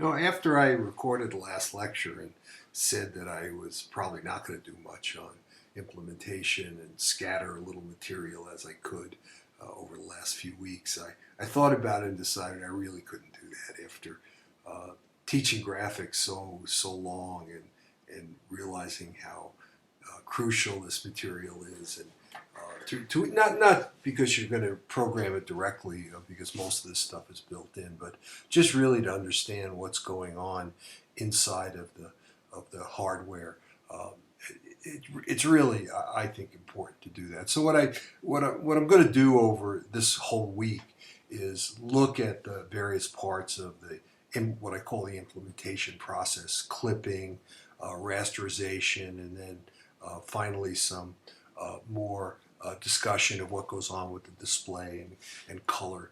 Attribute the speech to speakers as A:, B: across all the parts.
A: After I recorded the last lecture and said that I was probably not going to do much on implementation and scatter a little material as I could over the last few weeks, I thought about it and decided I really couldn't do that after uh, teaching graphics so long and realizing how crucial this material is and to not because you're going to program it directly because most of this stuff is built in, but just really to understand what's going on inside of the hardware. Um, it's really I think important to do that. So what I'm going to do over this whole week is look at the various parts of the in what I call the implementation process: clipping, rasterization, and then finally some more discussion of what goes on with the display and color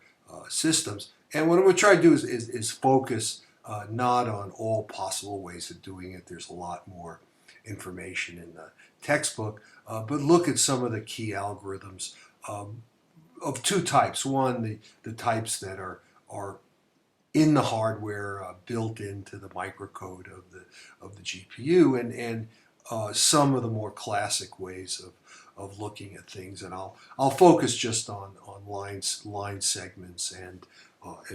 A: systems. And what I'm going to try to do is focus not on all possible ways of doing it. There's a lot more information in the textbook, but look at some of the key algorithms of two types. One, the types that are in the hardware built into the microcode of the GPU, and some of the more classic ways of looking at things. And I'll focus just on line segments and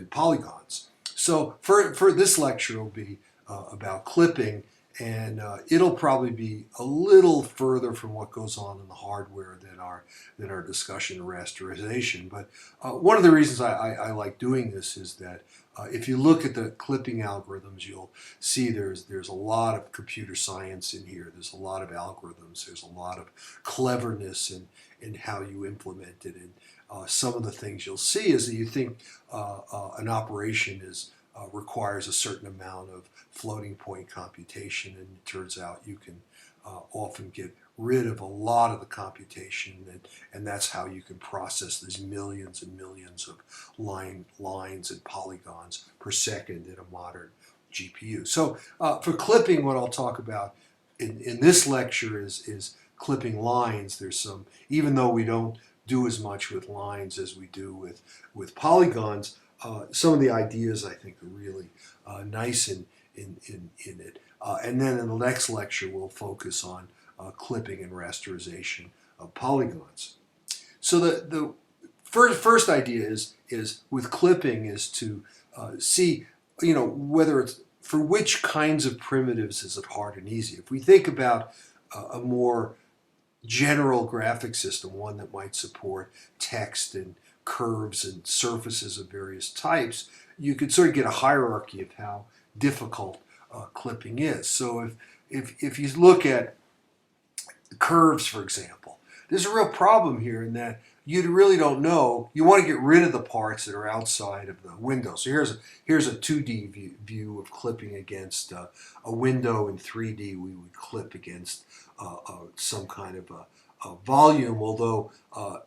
A: polygons. So for this lecture, it'll be about clipping, and it'll probably be a little further from what goes on in the hardware than our discussion of rasterization. But one of the reasons I like doing this is that if you look at the clipping algorithms, you'll see there's a lot of computer science in here. There's a lot of algorithms. There's a lot of cleverness in how you implement it. And some of the things you'll see is that you think an operation requires a certain amount of floating point computation, and it turns out you can often get rid of a lot of the computation, and that's how you can process these millions and millions of lines and polygons per second in a modern GPU. So for clipping, what I'll talk about in this lecture is clipping lines. There's some, even though we don't do as much with lines as we do with polygons, some of the ideas I think are really nice in it. And then in the next lecture, we'll focus on clipping and rasterization of polygons. So the first idea is with clipping is to see whether it's for which kinds of primitives is it hard and easy. If we think about a more general graphic system, one that might support text and curves and surfaces of various types, you could sort of get a hierarchy of how difficult clipping is. So if you look at curves, for example, there's a real problem here in that you really don't know. You want to get rid of the parts that are outside of the window. So here's a 2D view of clipping against a window. In 3D, we would clip against some kind of a volume. Although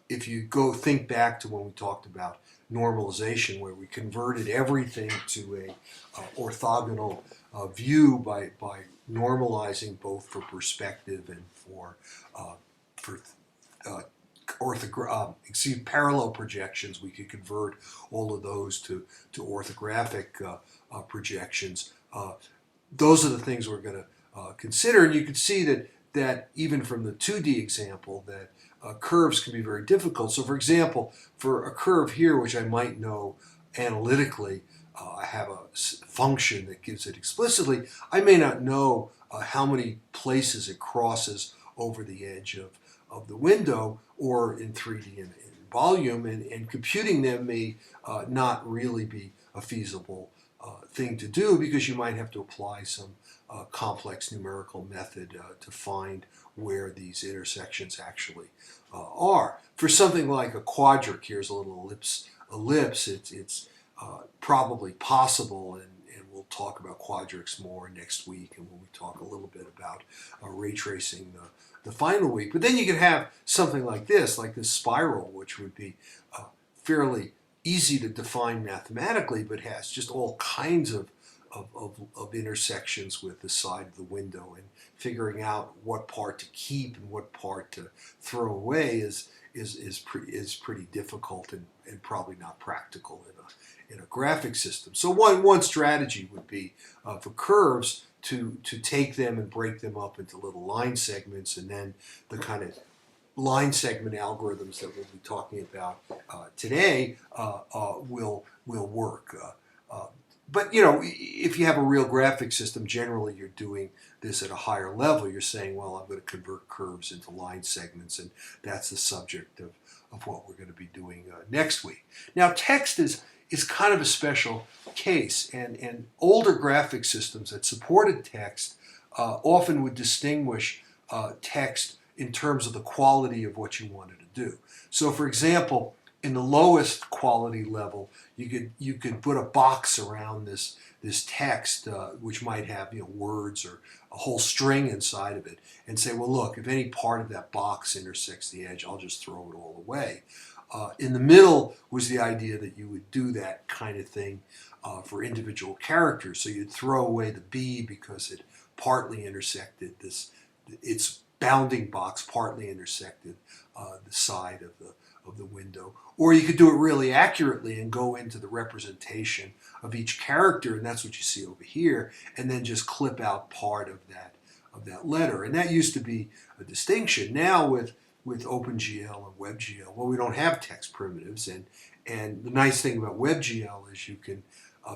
A: if you go think back to when we talked about normalization, where we converted everything to a orthogonal view by normalizing both for perspective and for parallel projections, we could convert all of those to orthographic projections. Those are the things we're going to consider, and you can see that even from the 2D example, that curves can be very difficult. So, for example, for a curve here, which I might know analytically, I have a function that gives it explicitly. I may not know how many places it crosses over the edge of the window, or in 3D and volume, and computing them may not really be a feasible thing to do, because you might have to apply some complex numerical method to find where these intersections actually are. For something like a quadric, here's a little ellipse, it's probably possible, and we'll talk about quadrics more next week, and when we talk a little bit about ray tracing the final week. But then you can have something like this spiral, which would be fairly easy to define mathematically, but has just all kinds of intersections with the side of the window, and figuring out what part to keep and what part to throw away is pretty difficult and probably not practical in a graphic system. So one strategy would be for curves to take them and break them up into little line segments, and then the kind of line segment algorithms that we'll be talking about today will work. But if you have a real graphic system, generally you're doing this at a higher level. You're saying, well, I'm going to convert curves into line segments, and that's the subject of what we're going to be doing next week. Now, text is kind of a special case, and older graphic systems that supported text often would distinguish text in terms of the quality of what you wanted to do. So, for example, in the lowest quality level, you could put a box around this text, which might have words or a whole string inside of it, and say, well, look, if any part of that box intersects the edge, I'll just throw it all away. In the middle was the idea that you would do that kind of thing for individual characters. So you'd throw away the B because it partly intersected its bounding box partly intersected the side of the window. Or you could do it really accurately and go into the representation of each character, and that's what you see over here, and then just clip out part of that letter. And that used to be a distinction. Now with OpenGL and WebGL, well, we don't have text primitives, and the nice thing about WebGL is you can,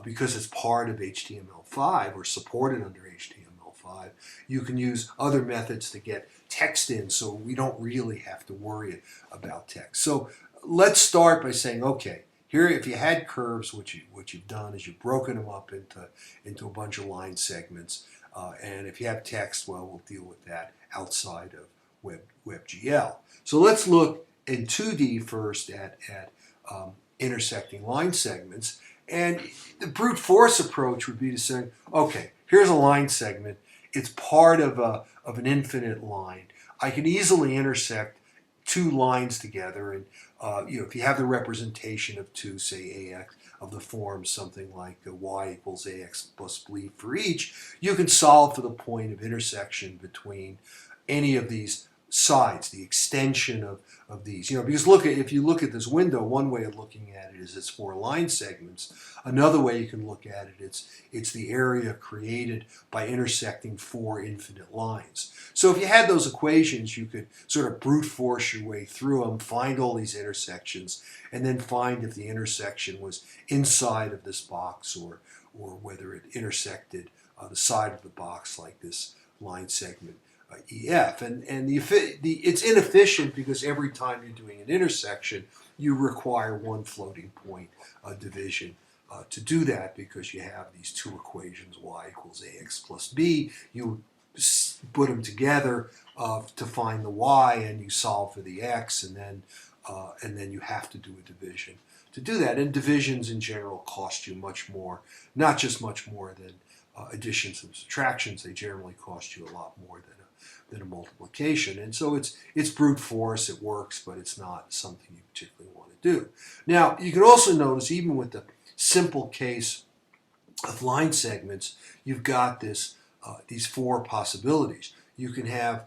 A: because it's part of HTML5 or supported under HTML5, you can use other methods to get text in, so we don't really have to worry about text. So let's start by saying, okay, here, if you had curves, what you've done is you've broken them up into a bunch of line segments, and if you have text, well, we'll deal with that outside of WebGL. So let's look in 2D first at intersecting line segments, and the brute force approach would be to say, okay, here's a line segment. It's part of an infinite line. I can easily intersect two lines together, and if you have the representation of two, say ax, of the form something like y equals ax plus b for each, you can solve for the point of intersection between any of these sides, the extension of these. Because if you look at this window, one way of looking at it is it's four line segments. Another way you can look at it, it's the area created by intersecting four infinite lines. So if you had those equations, you could sort of brute force your way through them, find all these intersections, and then find if the intersection was inside of this box or whether it intersected the side of the box like this line segment EF. And it's inefficient because every time you're doing an intersection, you require one floating point division to do that, because you have these two equations, y equals ax plus b. You put them together to find the y, and you solve for the x, and then you have to do a division to do that. And divisions in general cost you much more, not just much more than additions and subtractions. They generally cost you a lot more than a multiplication. And so it's brute force, it works, but it's not something you particularly want to do. Now, you can also notice, even with the simple case of line segments, you've got these four possibilities. You can have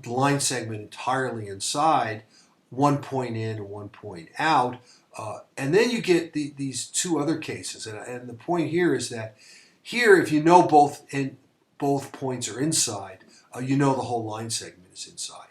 A: the line segment entirely inside, one point in and one point out, and then you get these two other cases. And the point here is that here, if you know both points are inside, you know the whole line segment is inside.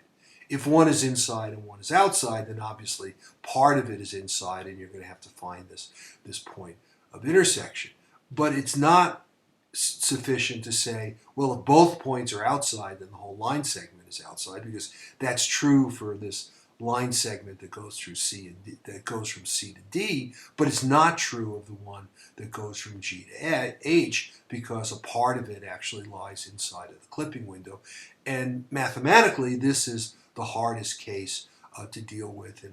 A: If one is inside and one is outside, then obviously part of it is inside, and you're going to have to find this point of intersection. But it's not sufficient to say, well, if both points are outside, then the whole line segment is outside, because that's true for this line segment that goes through C and D, that goes from C to D, but it's not true of the one that goes from G to H, because a part of it actually lies inside of the clipping window. And mathematically, this is the hardest case to deal with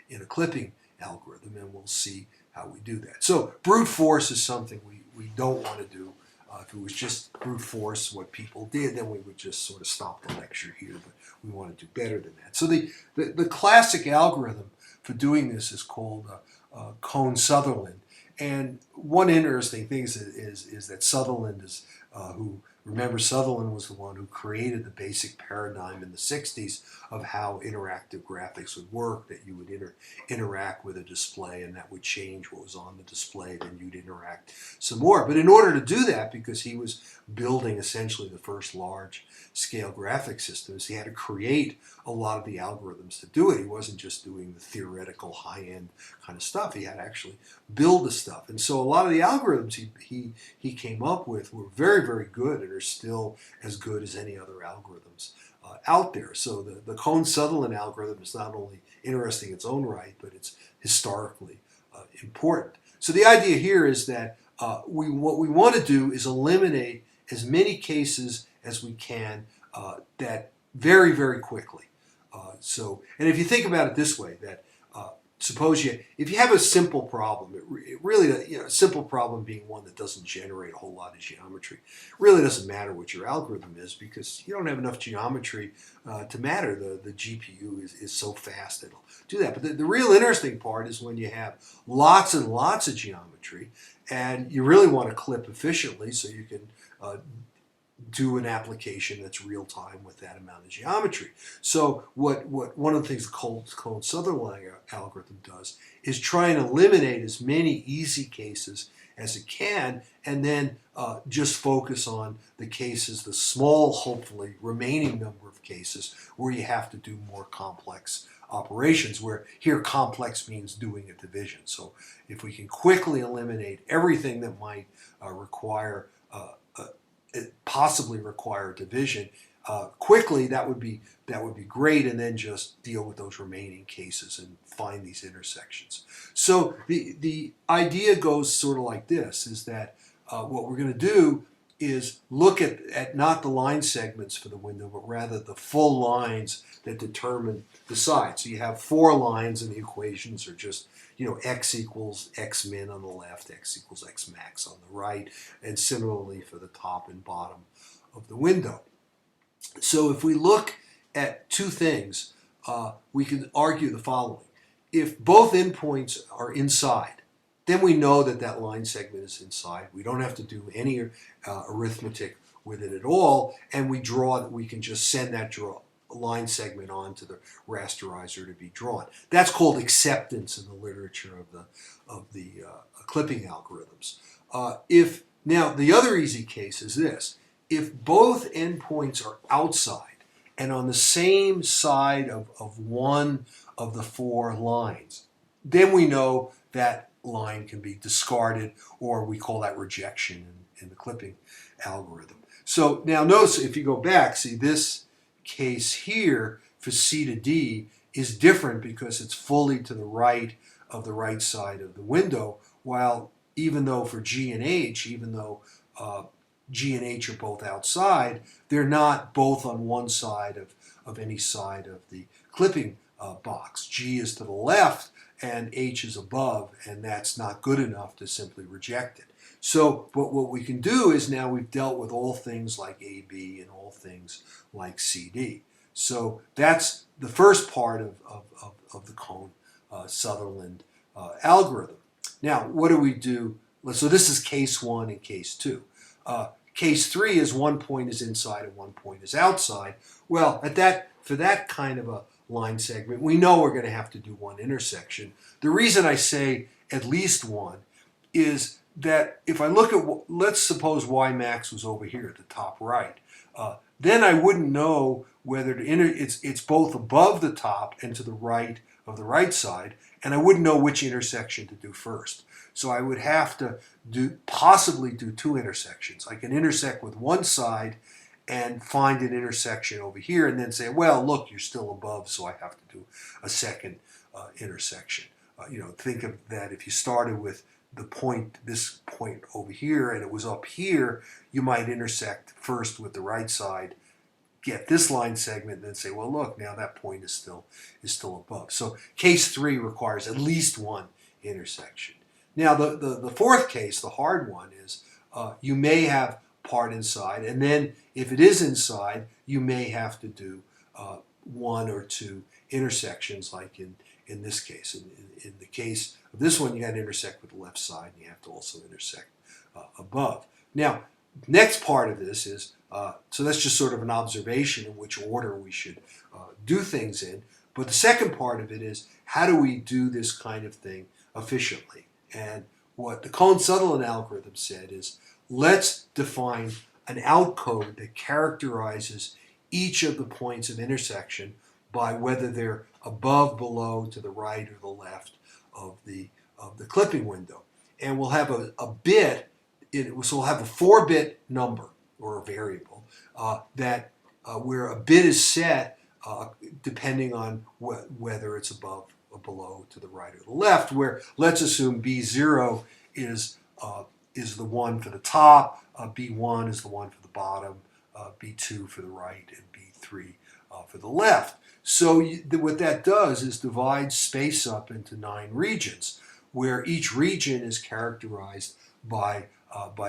A: in a clipping algorithm, and we'll see how we do that. So brute force is something we don't want to do. If it was just brute force, what people did, then we would just sort of stop the lecture here, but we want to do better than that. So the classic algorithm for doing this is called Cohn-Sutherland. And one interesting thing is that Sutherland is who Remember, Sutherland was the one who created the basic paradigm in the 60s of how interactive graphics would work, that you would interact with a display and that would change what was on the display, then you'd interact some more. But in order to do that, because he was building essentially the first large-scale graphic systems, he had to create a lot of the algorithms to do it. He wasn't just doing the theoretical high-end kind of stuff. He had to actually build the stuff. And so a lot of the algorithms he came up with were very, very good and are still as good as any other algorithms out there. So the Cohn-Sutherland algorithm is not only interesting in its own right, but it's historically important. So the idea here is that what we want to do is eliminate as many cases as we can that very, very quickly. And if you think about it this way, that suppose if you have a simple problem, it really, a simple problem being one that doesn't generate a whole lot of geometry, it really doesn't matter what your algorithm is because you don't have enough geometry to matter. The GPU is so fast it'll do that. But the real interesting part is when you have lots and lots of geometry and you really want to clip efficiently so you can do an application that's real time with that amount of geometry. So what one of the things the Cohn-Sutherland algorithm does is try and eliminate as many easy cases as it can, and then just focus on the cases, the small, hopefully, remaining number of cases where you have to do more complex operations, where here complex means doing a division. So if we can quickly eliminate everything that might possibly require division quickly, that would be great, and then just deal with those remaining cases and find these intersections. So the idea goes sort of like this, is that what we're going to do is look at not the line segments for the window, but rather the full lines that determine the side. So you have 4 lines, and the equations are just, x equals x min on the left, x equals x max on the right, and similarly for the top and bottom of the window. So if we look at 2 things, we can argue the following. If both endpoints are inside, then we know that that line segment is inside. We don't have to do any arithmetic with it at all, and we can just send that line segment on to the rasterizer to be drawn. That's called acceptance in the literature of the clipping algorithms. Now the other easy case is this: if both endpoints are outside and on the same side of one of the 4 lines, then we know that line can be discarded, or we call that rejection in the clipping algorithm. So now notice, if you go back, see this case here for C to D is different because it's fully to the right of the right side of the window, while even though for G and H, even though G and H are both outside, they're not both on one side of any side of the clipping box. G is to the left and H is above, and that's not good enough to simply reject it. So, but what we can do is now we've dealt with all things like AB and all things like CD. So that's the first part of the Cohn-Sutherland algorithm. Now, what do we do? So this is case 1 and case 2. Case 3 is one point is inside and one point is outside. Well, for that kind of a line segment, we know we're going to have to do one intersection. The reason I say at least one is that if I look at, let's suppose Y max was over here at the top right, then I wouldn't know whether it's both above the top and to the right of the right side, and I wouldn't know which intersection to do first. So I would have to possibly do 2 intersections. I can intersect with one side and find an intersection over here, and then say, well, look, you're still above, so I have to do a second intersection. Think of that if you started with this point over here, and it was up here, you might intersect first with the right side, get this line segment, and then say, well, look, now that point is still above. So case 3 requires at least one intersection. Now the fourth case, the hard one, is you may have part inside, and then if it is inside, you may have to do 1 or 2 intersections, like in this case. In the case of this one, you got to intersect with the left side, and you have to also intersect above. Now, next part of this is, so that's just sort of an observation in which order we should do things in. But the second part of it is, how do we do this kind of thing efficiently? And what the Cohen-Sutherland algorithm said is, let's define an outcode that characterizes each of the points of intersection by whether they're above, below, to the right, or the left of the clipping window. And we'll have a bit, so we'll have a 4-bit number or a variable that where a bit is set depending on whether it's above or below, to the right or the left, where let's assume B0 is the one for the top, B1 is the one for the bottom, B2 for the right, and B3 for the left. So what that does is divide space up into 9 regions, where each region is characterized by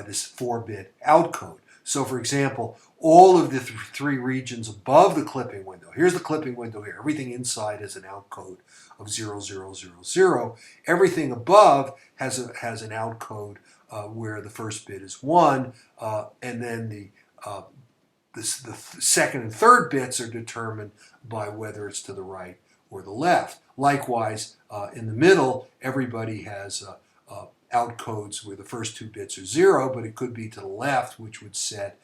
A: this 4-bit outcode. So for example, all of the 3 regions above the clipping window, here's the clipping window here, everything inside is an outcode of 0, 0, 0, 0. Everything above has an outcode where the first bit is 1, and then the second and third bits are determined by whether it's to the right or the left. Likewise, in the middle, everybody has outcodes where the first 2 bits are 0, but it could be to the left, which would set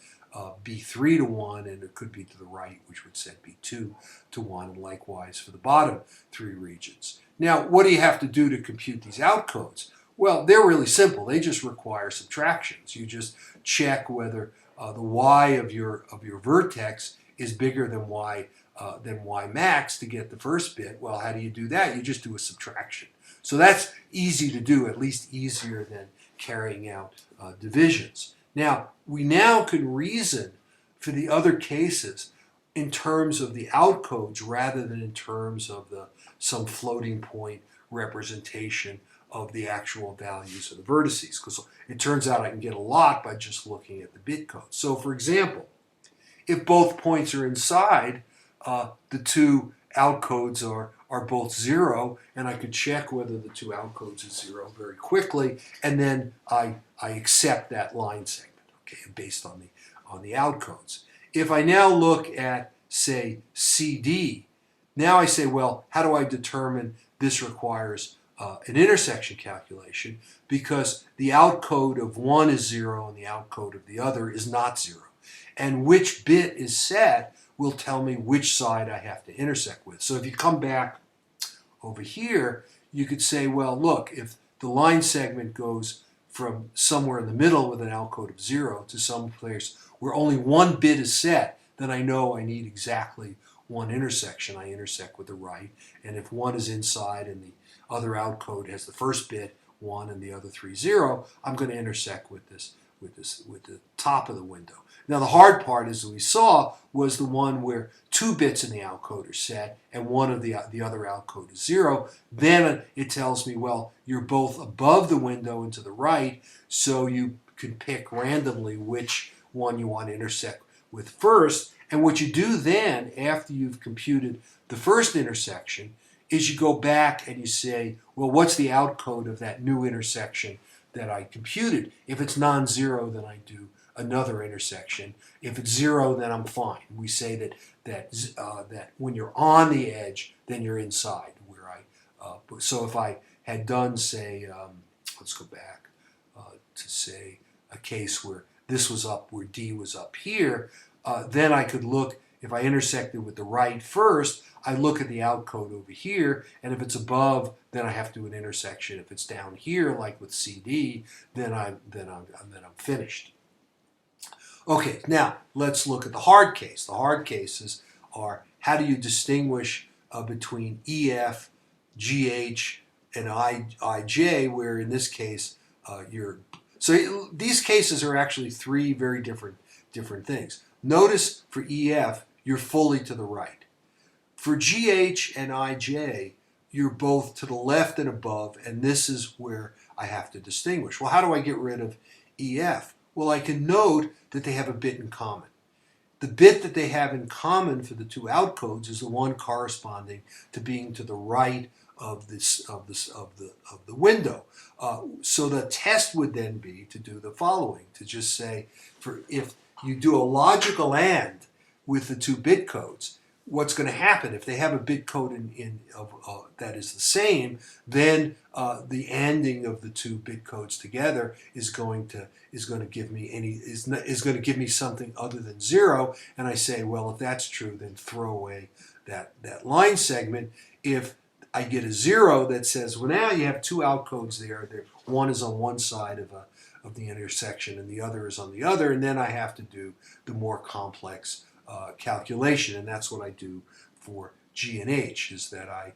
A: B3 to 1, and it could be to the right, which would set B2 to 1, and likewise for the bottom 3 regions. Now, what do you have to do to compute these outcodes? Well, they're really simple. They just require subtractions. You just check whether the y of your vertex is bigger than y max to get the first bit. Well, how do you do that? You just do a subtraction. So that's easy to do, at least easier than carrying out divisions. Now, we now can reason for the other cases in terms of the outcodes rather than in terms of some floating point representation of the actual values of the vertices, because it turns out I can get a lot by just looking at the bit code. So for example, if both points are inside, the 2 outcodes are both 0, and I could check whether the 2 outcodes are 0 very quickly, and then I accept that line segment, okay, based on the outcodes. If I now look at, say, CD, now I say, well, how do I determine this requires an intersection calculation, because the outcode of one is 0 and the outcode of the other is not 0. And which bit is set will tell me which side I have to intersect with. So if you come back over here, you could say, well, look, if the line segment goes from somewhere in the middle with an outcode of 0 to some place where only 1 bit is set, then I know I need exactly 1 intersection. I intersect with the right. And if 1 is inside and the other outcode has the first bit 1 and the other 3 0, I'm going to intersect with the top of the window. Now the hard part, as we saw, was the one where 2 bits in the outcode are set and one of the other outcode is 0. Then it tells me, well, you're both above the window and to the right, so you can pick randomly which one you want to intersect with first. And what you do then, after you've computed the first intersection, is you go back and you say, well, what's the outcode of that new intersection that I computed? If it's non-zero, then I do another intersection. If it's 0, then I'm fine. We say that when you're on the edge, then you're inside. So if I had done, say, let's go back to say a case where this was up, where D was up here, then I could look. If I intersected with the right first, I look at the outcode over here, and if it's above, then I have to do an intersection. If it's down here, like with CD, then I'm finished. Okay, now let's look at the hard case. The hard cases are, how do you distinguish between EF, GH, and IJ, where in this case so these cases are actually 3 very different things. Notice for EF, you're fully to the right. For GH and IJ, you're both to the left and above, and this is where I have to distinguish. Well, how do I get rid of EF? Well, I can note that they have a bit in common. The bit that they have in common for the 2 outcodes is the one corresponding to being to the right of the window. So the test would then be to do the following: to just say, for if you do a logical AND with the two bit codes, what's going to happen if they have a bit code that is the same? Then the ANDing of the two bit codes together is going to give me something other than 0. And I say, well, if that's true, then throw away that line segment. If I get a 0 that says, well, now you have two outcodes there. One is on one side of the intersection and the other is on the other, and then I have to do the more complex calculation, and that's what I do for G and H. Is that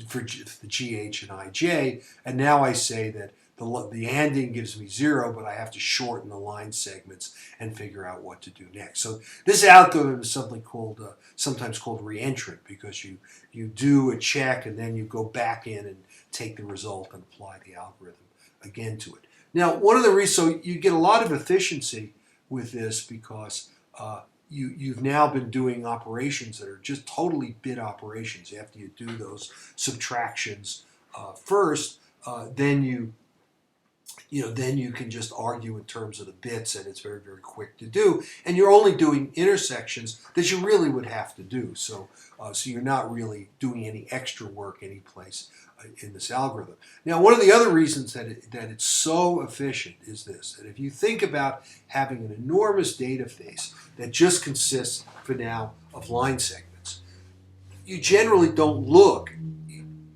A: for the GH and IJ, and now I say that the ANDing gives me 0, but I have to shorten the line segments and figure out what to do next. So this algorithm is something called sometimes called reentrant, because you do a check and then you go back in and take the result and apply the algorithm again to it. Now, one of the reasons, so you get a lot of efficiency with this because you've now been doing operations that are just totally bit operations. After you do those subtractions first, then you can just argue in terms of the bits, and it's very, very quick to do. And you're only doing intersections that you really would have to do. So you're not really doing any extra work anyplace in this algorithm. Now, one of the other reasons that it's so efficient is this: that if you think about having an enormous database that just consists, for now, of line segments, you generally don't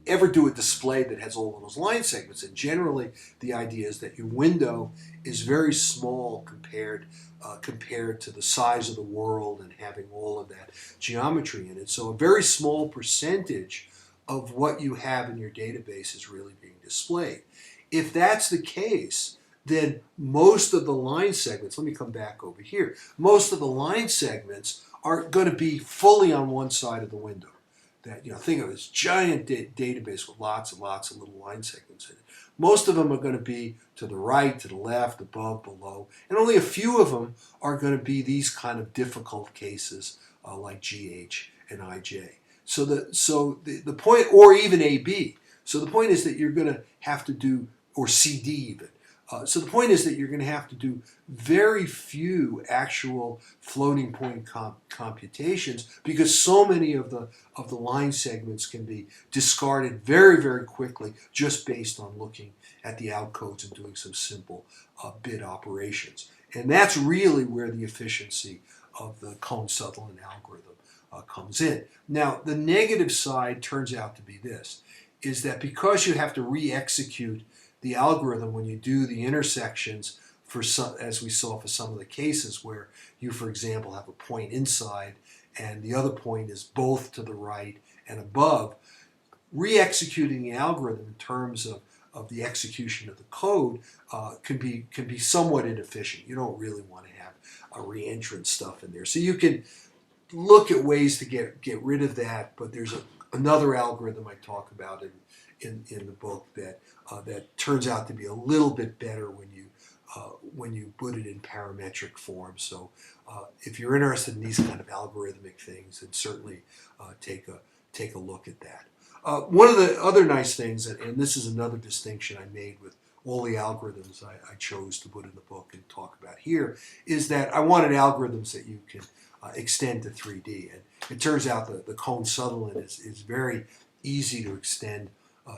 A: ever do a display that has all of those line segments. And generally, the idea is that your window is very small compared to the size of the world and having all of that geometry in it. So a very small percentage of what you have in your database is really being displayed. If that's the case, then most of the line segments, let me come back over here, most of the line segments are going to be fully on one side of the window. That, think of this giant database with lots and lots of little line segments in it. Most of them are going to be to the right, to the left, above, below, and only a few of them are going to be these kind of difficult cases like GH and IJ. So the point, or even AB. So the point is that you're going to have to do, or CD even. So the point is that you're going to have to do very few actual floating point computations, because so many of the line segments can be discarded very, very quickly just based on looking at the outcodes and doing some simple bit operations. And that's really where the efficiency of the Cohn-Sutherland algorithm comes in. Now, the negative side turns out to be this, is that because you have to re-execute the algorithm when you do the intersections, for some, as we saw for some of the cases where you, for example, have a point inside and the other point is both to the right and above, re-executing the algorithm in terms of the execution of the code can be somewhat inefficient. You don't really want to have a reentrant stuff in there. So you can look at ways to get rid of that, but there's another algorithm I talk about in the book that turns out to be a little bit better when you put it in parametric form. So if you're interested in these kind of algorithmic things, then certainly take a look at that. One of the other nice things, and this is another distinction I made with all the algorithms I chose to put in the book and talk about here, is that I wanted algorithms that you can extend to 3D. And it turns out that the Cohn-Sutherland is very easy to extend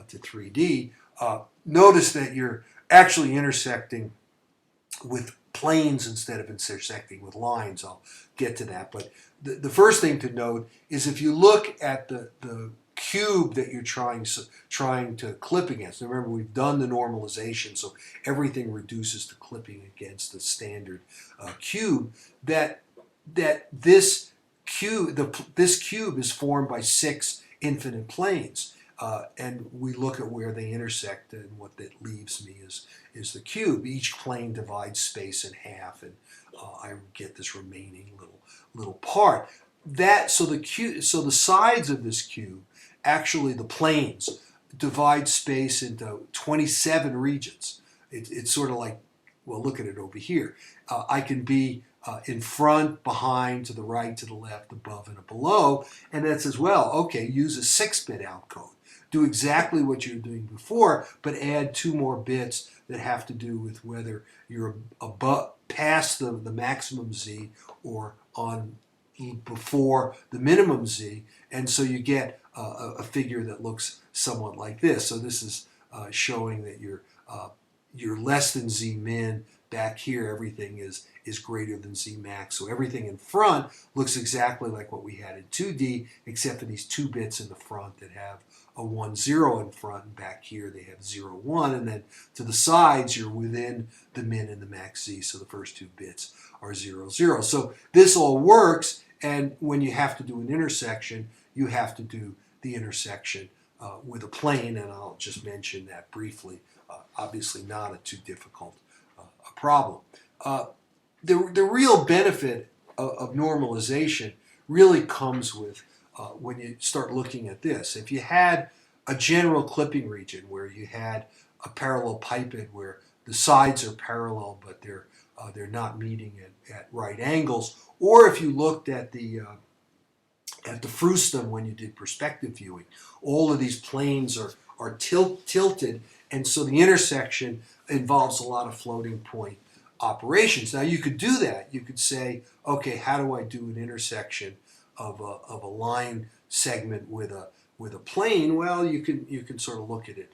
A: to 3D. Notice that you're actually intersecting with planes instead of intersecting with lines. I'll get to that. But the first thing to note is if you look at the cube that you're trying to clip against. Now remember, we've done the normalization, so everything reduces to clipping against the standard cube. That this cube is formed by 6 infinite planes. And we look at where they intersect, and what that leaves me is the cube. Each plane divides space in half, and I get this remaining little part. So the sides of this cube, actually the planes, divide space into 27 regions. It's sort of like, well, look at it over here. I can be in front, behind, to the right, to the left, above, and below. And that says, well, okay, use a 6-bit outcode. Do exactly what you're doing before, but add 2 more bits that have to do with whether you're above, past the maximum Z or on before the minimum Z. And so you get a figure that looks somewhat like this. So this is showing that you're less than Z min. Back here, everything is greater than Z max. So everything in front looks exactly like what we had in 2D, except for these 2 bits in the front that have a 1, 0 in front, and back here they have 0, 1, and then to the sides you're within the min and the max Z, so the first 2 bits are 0, 0. So this all works, and when you have to do an intersection, you have to do the intersection with a plane, and I'll just mention that briefly. Obviously not a too difficult problem. The real benefit of normalization really comes with when you start looking at this. If you had a general clipping region where you had a parallelepiped where the sides are parallel but they're not meeting at right angles, or if you looked at the frustum when you did perspective viewing, all of these planes are tilted, and so the intersection involves a lot of floating point operations. Now you could do that. You could say, okay, how do I do an intersection of a line segment with a plane? Well, you can sort of look at it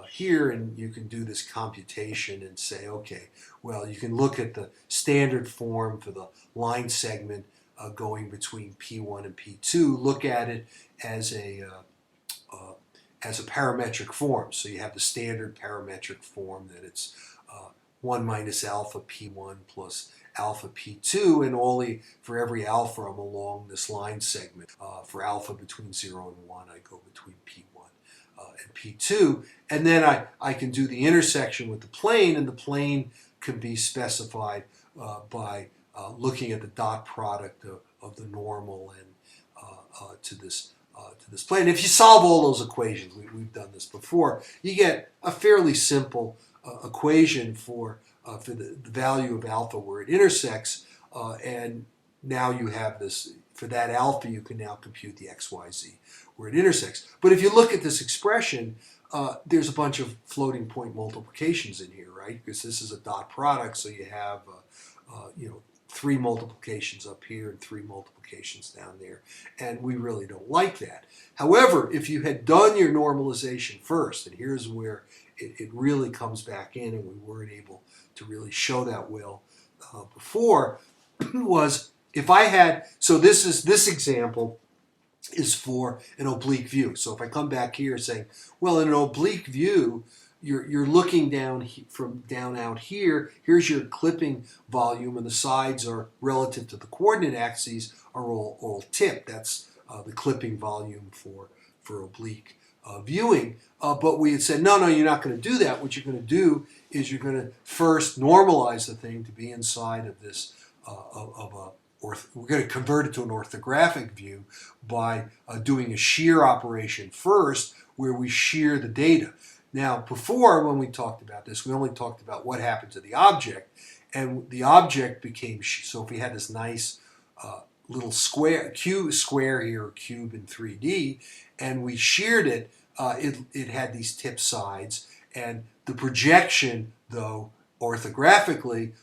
A: here, and you can do this computation and say, okay, well, you can look at the standard form for the line segment going between P1 and P2. Look at it as a parametric form. So you have the standard parametric form that it's 1 minus alpha P1 plus alpha P2, and for every alpha I'm along this line segment. For alpha between 0 and 1, I go between P1 and P2. And then I can do the intersection with the plane, and the plane can be specified by looking at the dot product of the normal and to this plane. If you solve all those equations, we've done this before, you get a fairly simple equation for the value of alpha where it intersects, and now you have this, for that alpha you can now compute the x, y, z where it intersects. But if you look at this expression, there's a bunch of floating point multiplications in here, right? Because this is a dot product, so you have 3 multiplications up here and 3 multiplications down there, and we really don't like that. However, if you had done your normalization first, and here's where it really comes back in, and we weren't able to really show that well before, was if I had, so this example is for an oblique view. So if I come back here saying, well, in an oblique view, you're looking down from down out here. Here's your clipping volume, and the sides are relative to the coordinate axes are all tipped. That's the clipping volume for oblique viewing. But we had said, no, you're not going to do that. What you're going to do is you're going to first normalize the thing to be inside of this we're going to convert it to an orthographic view by doing a shear operation first, where we shear the data. Now, before, when we talked about this, we only talked about what happened to the object, and the object became, so if we had this nice little square here, or cube in 3D, and we sheared it, it had these tip sides, and the projection, though, orthographically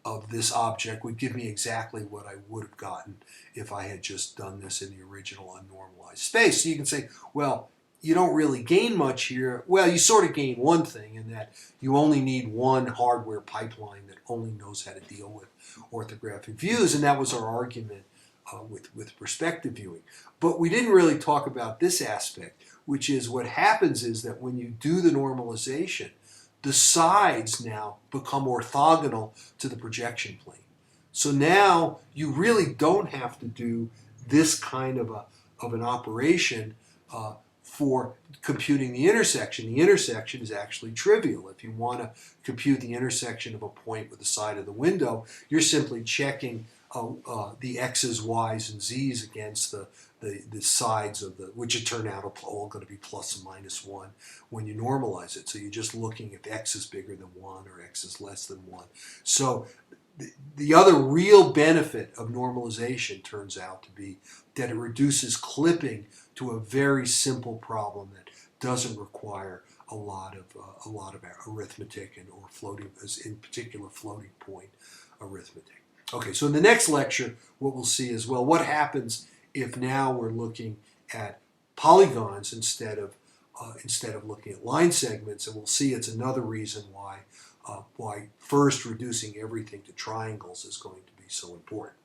A: of this object would give me exactly what I would have gotten if I had just done this in the original unnormalized space. So you can say, well, you don't really gain much here. Well, you sort of gain one thing, in that you only need one hardware pipeline that only knows how to deal with orthographic views, and that was our argument with perspective viewing. But we didn't really talk about this aspect, which is what happens is that when you do the normalization, the sides now become orthogonal to the projection plane. So now you really don't have to do this kind of an operation for computing the intersection. The intersection is actually trivial. If you want to compute the intersection of a point with the side of the window, you're simply checking the x's, y's, and z's against the sides of which it turned out all going to be plus or minus 1 when you normalize it. So you're just looking if x is bigger than 1 or x is less than 1. So the other real benefit of normalization turns out to be that it reduces clipping to a very simple problem that doesn't require a lot of arithmetic and or floating, in particular floating point arithmetic. Okay, so in the next lecture, what we'll see is, well, what happens if now we're looking at polygons instead of looking at line segments, and we'll see it's another reason why first reducing everything to triangles is going to be so important.